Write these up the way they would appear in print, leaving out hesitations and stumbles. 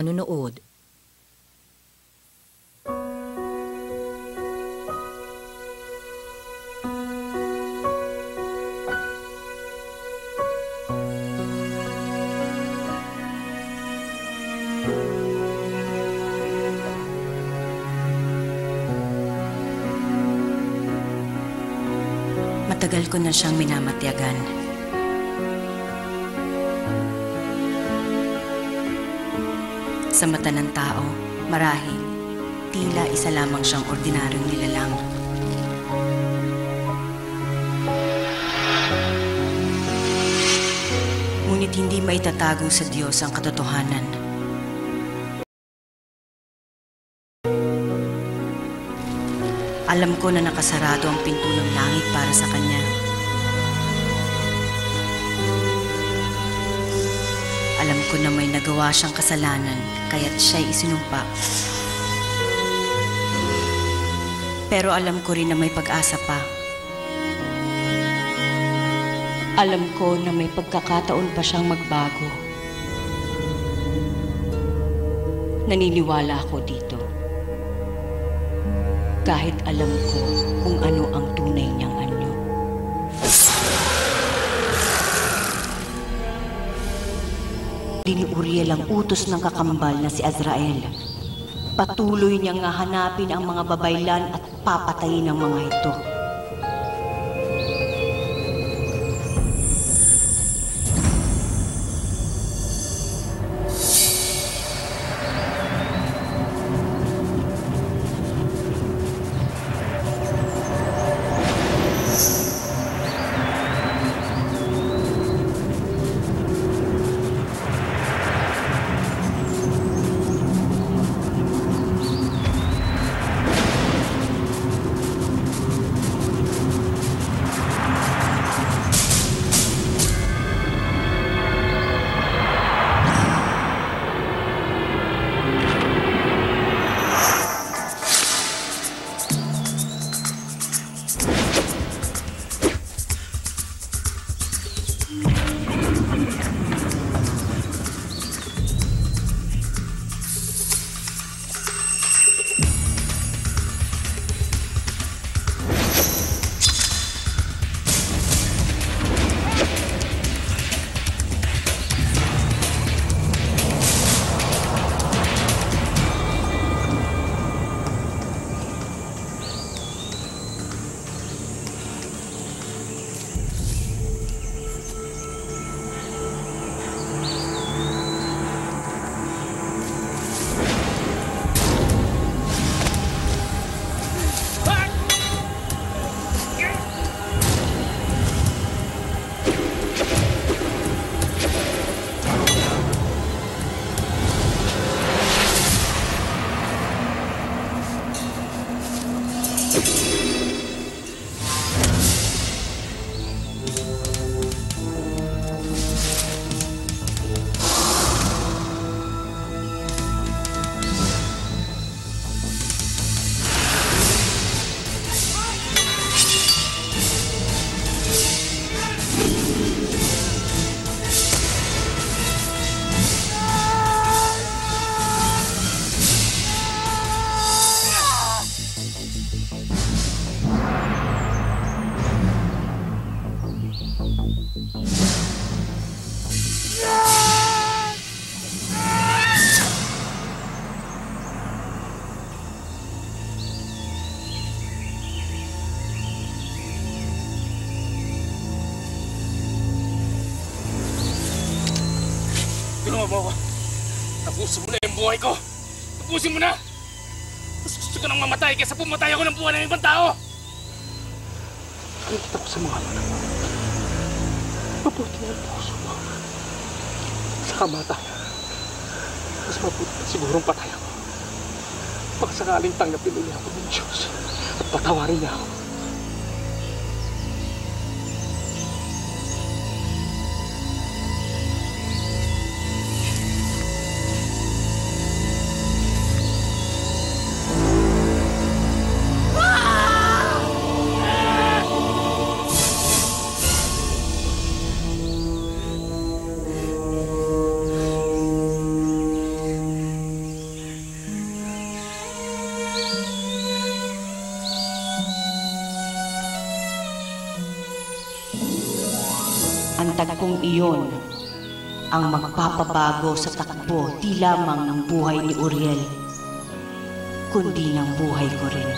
Nanonood. Matagal ko na siyang minamatyagan. Sa mata ng tao, marahil, tila isa lamang siyang ordinaryong nilalang. Ngunit hindi maitatago sa Diyos ang katotohanan. Alam ko na nakasarado ang pinto ng langit para sa Kanya. Alam ko na may nagawa siyang kasalanan, kaya't siya'y isinumpa. Pero alam ko rin na may pag-asa pa. Alam ko na may pagkakataon pa siyang magbago. Naniniwala ako dito. Kahit alam ko kung ano ang tunay niyang anyo. Ni Uriel ang utos ng kakambal na si Azrael. Patuloy niyang hahanapin ang mga babaylan at papatayin ang mga ito. Tulungan mo ako. Tapusin mo na yung buhay ko. Tapusin mo na. Mas gusto ko nang mamatay kaysa pumatay ako ng buhay ng ibang tao. Nakikita ko sa mga mata mo. Mabuti na ang puso mo. Sa kamatayan, mas mabuti na sigurong patay ako. Baka sakaling tanggapin niya ako ng Diyos at patawarin niya ako. tagpong iyon ang magpapabago sa takbo di lamang ng buhay ni Uriel, kundi ng buhay ko rin.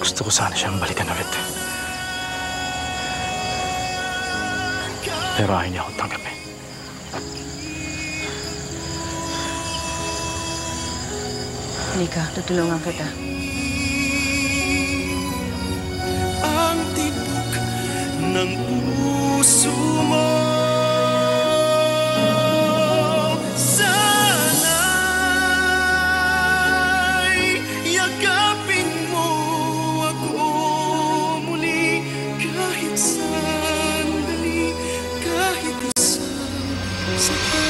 Gusto ko sana siyang balikan ulit. Pero ayaw niya akong tanggapin. Halika, tutulungan kita. Ang tibok ng puso mo, sana'y yakapin mo ako muli, kahit sandali, kahit isang sakit.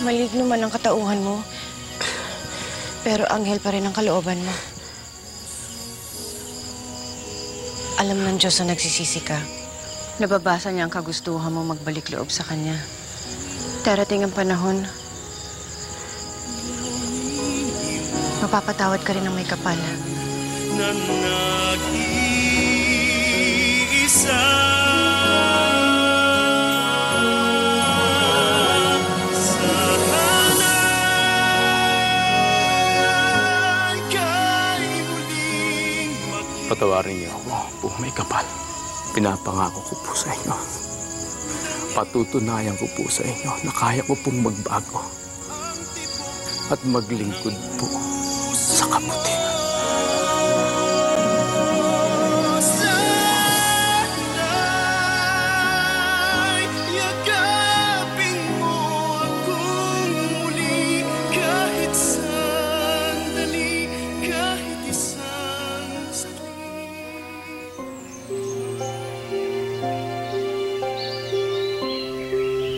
Maligno man ang katauhan mo, pero anghel pa rin ang kalooban mo. Alam ng Diyos na nagsisisi ka. Nababasa niya ang kagustuhan mo magbalik loob sa Kanya. Darating ang panahon, mapapatawad ka rin ng may kapal. Na nag-iisa. Patawarin niyo ako kung may kapal. Pinapangako ko po sa inyo. Patutunayan ko po sa inyo na kaya ko pong magbago at maglingkod po sa kabutihan.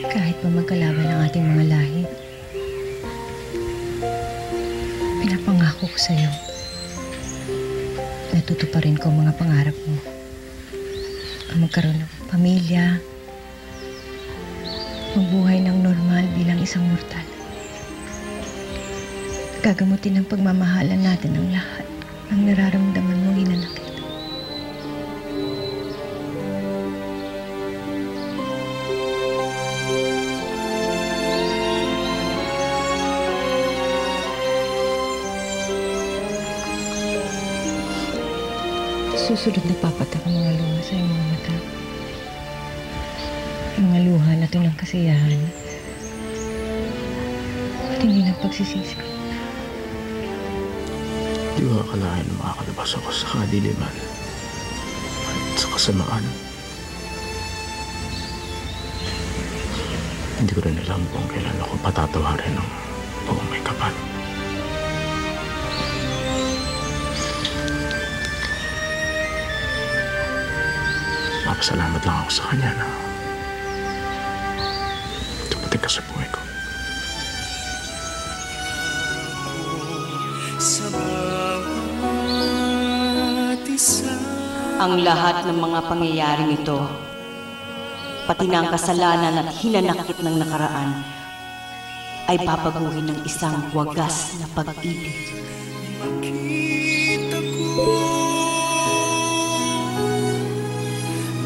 Kahit pa magkalaban ang ating mga lahi, pinapangako ko sa iyo na tutuparin ko ang mga pangarap mo. Ang magkaroon ng pamilya, magbuhay ng normal bilang isang mortal. Gagamutin ng pagmamahalan natin ang lahat ng nararamdaman mong hinanakit. Susunod na papatak ang mga luha sa iyong mga mata. Mga luha na tunang kasiyahan at hindi ng pagsisisi. Di ko akalain na makakalabas ako sa kadiliman at sa kasamaan. Hindi ko rin alam kung kailan ako patatawarin ng buong may kapal. Napasalamat lang ako sa kanya na dumating ka sa buhay ko. Sa bawat isa. Ang lahat ng mga pangyayaring ito, pati na ang kasalanan at hinanakit ng nakaraan, ay papaguhin ng isang wagas na pag-ibig. Makita ko,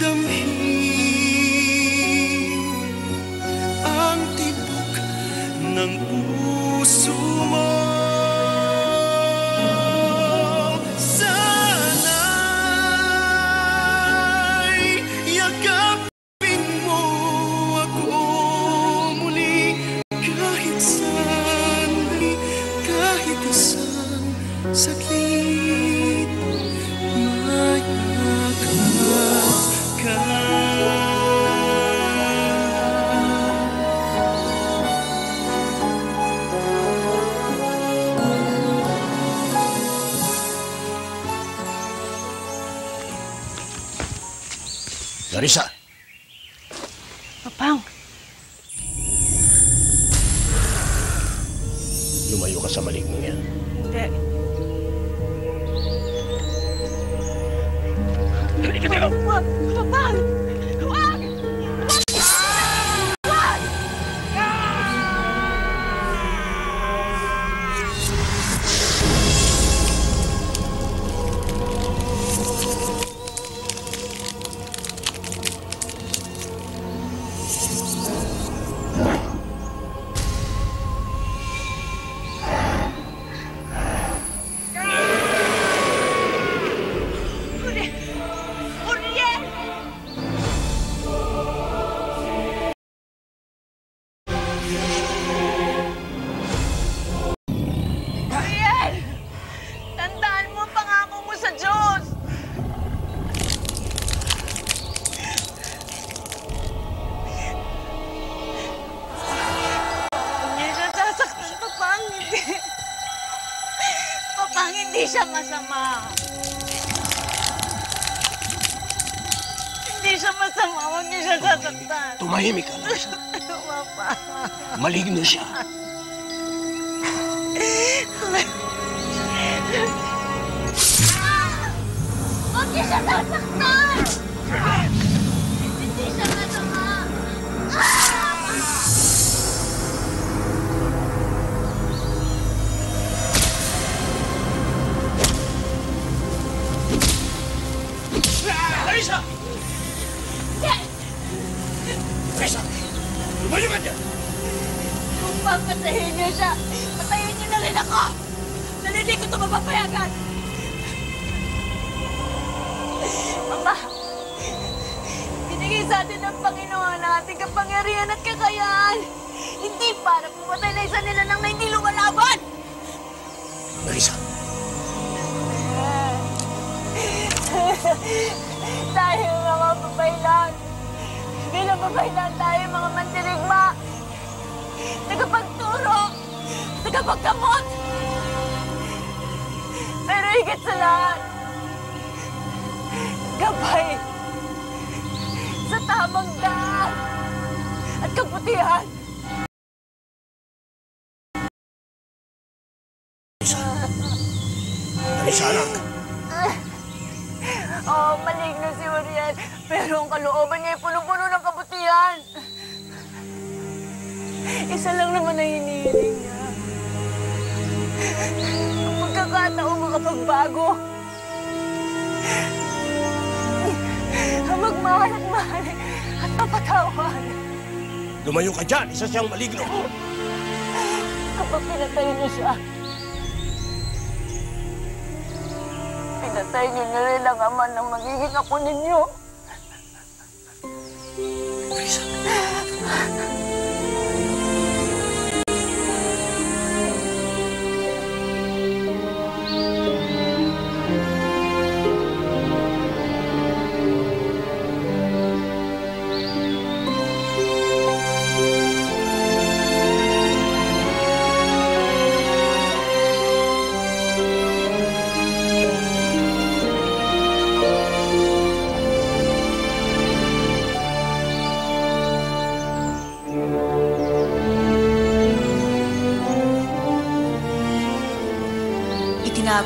damhin ang tibok ng puso mo. Sana'y yakapin mo ako muli, kahit sandali, kahit isang saglit, mayakap ka. Larissa! Papang, Lumayo ka sa maligno yan. hindi. Papang! Wag! Tandaan mo ang pangako mo sa Diyos! Hindi siya sasaktan, Papang. Hindi. Papang, hindi siya masama. Hindi siya masama. Huwag niyo siya sasaktan. Tumahimik ka, Larissa. Papa. Maligno siya. Huwag niyo siya sasaktan! Hindi siya masama. Larissa! Larissa! Lumayo ka dyan! Kung papatayin niyo siya, patayin niyo na rin ako! Dahil hindi ko ito mapapayagan! Mama, binigay sa atin ng Panginoon ang ating kapangyarihan at kekayaan. Hindi para pumatay na isa nila nang na hindi lumalaban! Larissa! Tayo mga babaylan. Bilang babaylan tayo mga mandirigma. Tagapagturo. Tagapagkamot. Pero higit sa lahat, gabay sa tamang daan at kabutihan. Larissa, anak! Oo, maligno si Uriel, pero ang kalooban niya ay puno-puno ng kabutihan. Isa lang naman ang hinihiling niya. Kung magkakataon makapagbago, magmahal at mahalin at papatawan. Lumayo ka dyan! Isa siyang maligno! Kapag pinatay niyo siya, pinatay niyo na rin ang ama ng magiging apo ninyo. Larissa!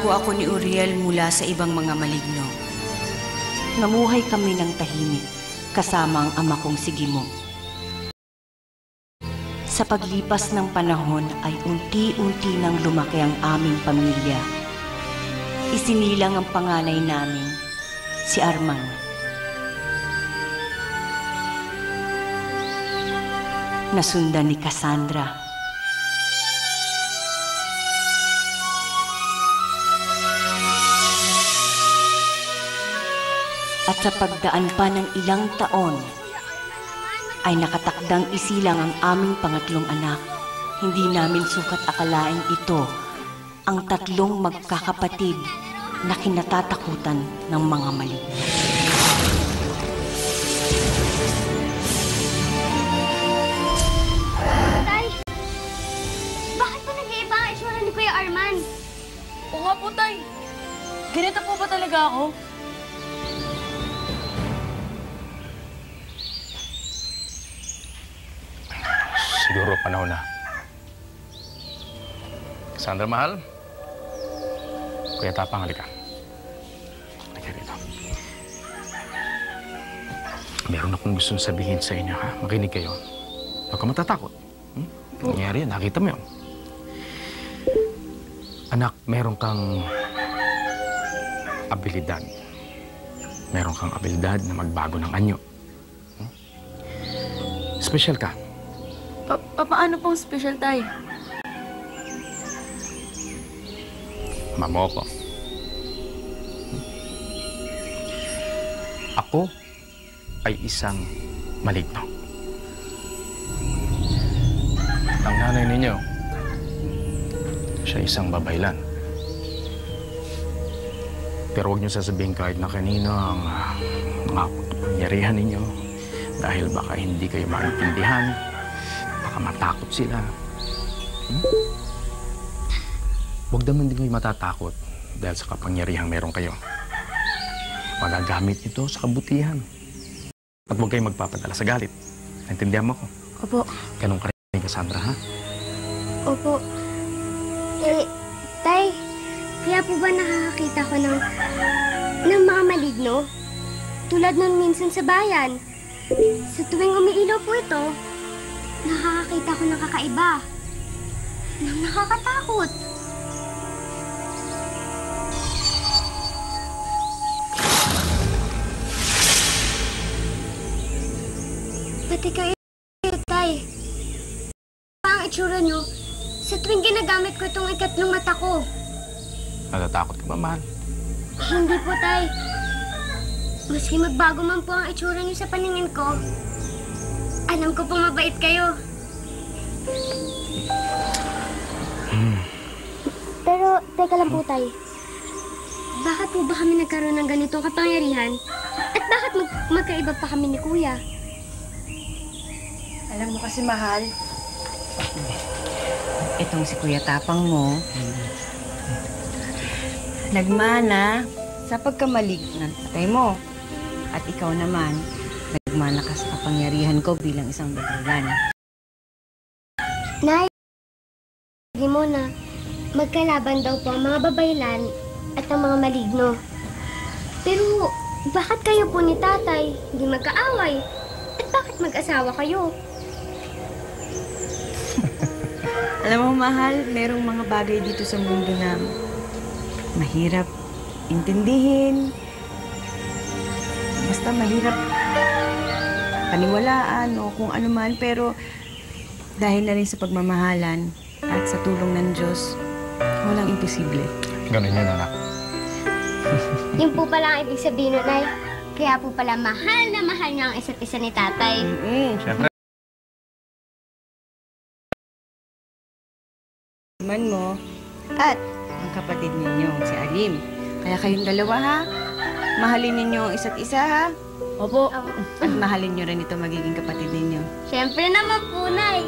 Itinago ako ni Uriel mula sa ibang mga maligno. Namuhay kami ng tahimik kasama ang ama kong si Gimo. Sa paglipas ng panahon ay unti-unti nang lumaki ang aming pamilya. Isinilang ang panganay namin, si Arman. Nasundan ni Cassandra. At sa pagdaan pa ng ilang taon, ay nakatakdang isilang ang aming pangatlong anak. Hindi namin sukat akalaing ito ang tatlong magkakapatid na kinatatakutan ng mga maligno. Tay, bakit po nag-iiba ang itsura ni Kuya Arman? Oo nga po, Tay. Ganito po ba talaga ako? Siguro panahon na. Cassandra, mahal. Kuya Tapang, halika. Halika rito. Meron akong gustong sabihin sa inyo, ha? Makinig kayo. Huwag ka matatakot. Nangyari yan, nakita mo yun. Anak, meron kang abilidad. Meron kang abilidad na magbago ng anyo. Special ka. Paano pong special, Tay? Mamo ko. Ako ay isang maligno. Ang nanay ninyo, siya isang babaylan. Pero huwag niyo sasabihin kahit na kanino ang mga pangyarihan ninyo dahil baka hindi kayo maintindihan, baka matakot sila. Huwag naman din kayo matatakot dahil sa kapangyarihang meron kayo. Magagamit ito sa kabutihan. At huwag kayong magpapadala sa galit. Naintindihan mo ko? Opo. Ganun ka rin, Cassandra, ha? Opo. Tay, kaya po ba nakakakita ko ng mga maligno? Tulad nun minsan sa bayan. Sa tuwing umiilaw po ito, nakakakita ko ng kakaiba. Nang nakakatakot. Pati kayo, Tay. Ang itsura nyo, sa tuwing ginagamit ko itong ikatlong mata ko. Natatakot ka ba, mahal? Hindi po, Tay. Maski magbago man po ang itsura nyo sa paningin ko, alam ko pong mabait kayo. Pero, teka lang po, Tay. Bakit po ba kami nagkaroon ng ganitong kapangyarihan? At bakit magkaiba pa kami ni Kuya? Alam mo kasi, mahal, itong si Kuya Tapang mo, nagmana sa pagkamalig ng tatay mo. At ikaw naman, nagmana ka sa kapangyarihan ko bilang isang babaylan. Nay, sabi mo na magkalaban daw po ang mga babaylan at ang mga maligno. Pero bakit kayo po ni tatay hindi magkaaway? At bakit mag-asawa kayo? Alam mo, mahal, merong mga bagay dito sa mundo na mahirap intindihin. Basta mahirap paniwalaan o kung ano man. Pero dahil na rin sa pagmamahalan at sa tulong ng Diyos, walang imposible. Ganun yun, anak. Yun po pala ang ibig sabihin nun, Nay. Kaya po pala mahal na mahal niya ang isa't isa ni tatay. Siyempre. Man mo at ang kapatid ninyo, si Alim. Kaya kayong dalawa, ha? Mahalin ninyo ang isa't isa, ha? Opo. At mahalin nyo rin ito magiging kapatid ninyo. Siyempre naman po, Nay.